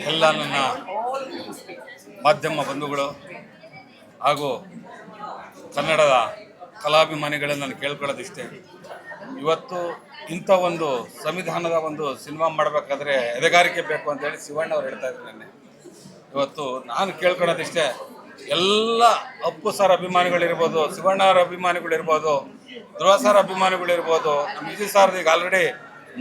ಎಲ್ಲ ನನ್ನ ಮಾಧ್ಯಮ ಬಂಧುಗಳು ಹಾಗೂ ಕನ್ನಡದ ಕಲಾಭಿಮಾನಿಗಳಲ್ಲಿ ನಾನು ಕೇಳ್ಕೊಳ್ಳೋದಿಷ್ಟೇ, ಇವತ್ತು ಇಂಥ ಒಂದು ಸಂವಿಧಾನದ ಒಂದು ಸಿನಿಮಾ ಮಾಡಬೇಕಾದ್ರೆ ಎದೆಗಾರಿಕೆ ಬೇಕು ಅಂತೇಳಿ ಶಿವಣ್ಣ ಅವ್ರು ಹೇಳ್ತಾ ಇದ್ರು ನೆನ್ನೆ. ಇವತ್ತು ನಾನು ಕೇಳ್ಕೊಳ್ಳೋದಿಷ್ಟೇ, ಎಲ್ಲ ಅಪ್ಪು ಸರ್ ಅಭಿಮಾನಿಗಳಿರ್ಬೋದು, ಶಿವಣ್ಣ ಅವರ ಅಭಿಮಾನಿಗಳಿರ್ಬೋದು, ಧ್ರುವ ಸರ್ ಅಭಿಮಾನಿಗಳಿರ್ಬೋದು, ನಮ್ಮ ವಿಜಯ್ ಸರ್ ಈಗ ಆಲ್ರೆಡಿ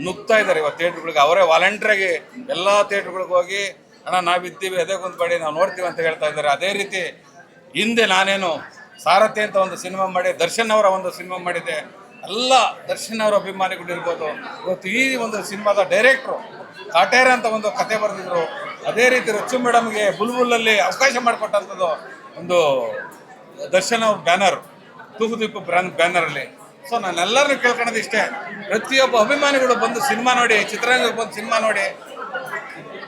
ನುಗ್ತಾ ಇದ್ದಾರೆ ಇವತ್ತು ಥಿಯೇಟ್ರ್ಗಳಿಗೆ. ಅವರೇ ವಾಲಂಟ್ರಾಗಿ ಎಲ್ಲ ಥಿಯೇಟ್ರ್ಗಳಿಗೆ ಹೋಗಿ ಅಣ್ಣ ನಾವಿದ್ದೀವಿ ಎದೆಗೊಂದ್ಬೇಡಿ ನಾವು ನೋಡ್ತೀವಿ ಅಂತ ಹೇಳ್ತಾ ಇದ್ದಾರೆ. ಅದೇ ರೀತಿ ಹಿಂದೆ ನಾನೇನು ಸಾರಥಿ ಅಂತ ಒಂದು ಸಿನಿಮಾ ಮಾಡಿ ದರ್ಶನ್ ಅವರ ಒಂದು ಸಿನಿಮಾ ಮಾಡಿದ್ದೆ, ಎಲ್ಲ ದರ್ಶನ್ ಅವರ ಅಭಿಮಾನಿಗಳಿರ್ಬೋದು. ಇವತ್ತು ಈ ಒಂದು ಸಿನಿಮಾದ ಡೈರೆಕ್ಟ್ರು ಕಾಟೇರ ಅಂತ ಒಂದು ಕತೆ ಬರೆದಿದ್ರು. ಅದೇ ರೀತಿ ರಚ್ಚು ಮೇಡಮ್ಗೆ ಬುಲ್ಬುಲ್ಲಲ್ಲಿ ಅವಕಾಶ ಮಾಡಿಕೊಟ್ಟಂಥದ್ದು ಒಂದು ದರ್ಶನ್ ಅವ್ರ ಬ್ಯಾನರ್, ತೂಗುದೀಪ ಬ್ಯಾನರಲ್ಲಿ. ಸೊ ನಾನೆಲ್ಲರನ್ನೂ ಕೇಳ್ಕೊಳ್ಳೋದು ಇಷ್ಟೇ, ಪ್ರತಿಯೊಬ್ಬ ಅಭಿಮಾನಿಗಳು ಬಂದು ಸಿನಿಮಾ ನೋಡಿ, ಚಿತ್ರರಂಗಕ್ಕೆ ಬಂದು ಸಿನಿಮಾ ನೋಡಿ.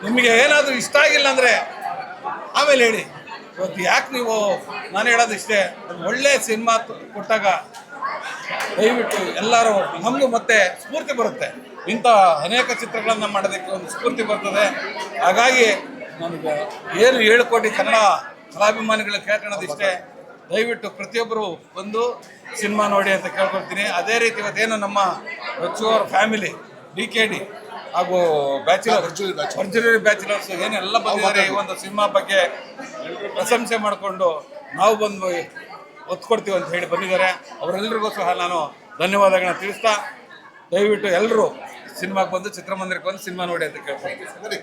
ನಿಮಗೆ ಏನಾದರೂ ಇಷ್ಟ ಆಗಿಲ್ಲ ಅಂದರೆ ಆಮೇಲೆ ಹೇಳಿ. ಇವತ್ತು ಯಾಕೆ ನೀವು, ನಾನು ಹೇಳೋದು ಇಷ್ಟೇ, ಒಳ್ಳೆಯ ಸಿನಿಮಾ ಕೊಟ್ಟಾಗ ದಯವಿಟ್ಟು ಎಲ್ಲರೂ ನಮಗೂ ಮತ್ತೆ ಸ್ಫೂರ್ತಿ ಬರುತ್ತೆ. ಇಂಥ ಅನೇಕ ಚಿತ್ರಗಳನ್ನು ಮಾಡೋದಕ್ಕೆ ಒಂದು ಸ್ಫೂರ್ತಿ ಬರ್ತದೆ. ಹಾಗಾಗಿ ನನಗೆ ಏನು 7 ಕೋಟಿ ಕನ್ನಡ ಕಲಾಭಿಮಾನಿಗಳು ಕೇಳ್ಕೊಳ್ಳೋದು ಇಷ್ಟೇ, ದಯವಿಟ್ಟು ಪ್ರತಿಯೊಬ್ಬರು ಬಂದು ಸಿನಿಮಾ ನೋಡಿ ಅಂತ ಕೇಳ್ಕೊಳ್ತೀನಿ. ಅದೇ ರೀತಿ ಇವತ್ತೇನು ನಮ್ಮ ರಚ್ಚು ಅವ್ರ ಫ್ಯಾಮಿಲಿ DKD ಹಾಗೂ ಭರ್ಜರಿ ಬ್ಯಾಚುಲರ್ಸ್ ಏನೆಲ್ಲ ಬಂದಿದ್ದಾರೆ ಈ ಒಂದು ಸಿನಿಮಾ ಬಗ್ಗೆ ಪ್ರಶಂಸೆ ಮಾಡಿಕೊಂಡು ನಾವು ಬಂದು ಒತ್ತು ಕೊಡ್ತೀವಿ ಅಂತ ಹೇಳಿ ಬಂದಿದ್ದಾರೆ. ಅವರೆಲ್ಲರಿಗೂ ಸಹ ನಾನು ಧನ್ಯವಾದಗಳನ್ನ ತಿಳಿಸ್ತಾ, ದಯವಿಟ್ಟು ಎಲ್ಲರೂ ಸಿನಿಮಾಗೆ ಬಂದು ಚಿತ್ರಮಂದಿರಕ್ಕೆ ಬಂದು ಸಿನಿಮಾ ನೋಡಿ ಅಂತ ಕೇಳ್ಕೊಳ್ತೀನಿ.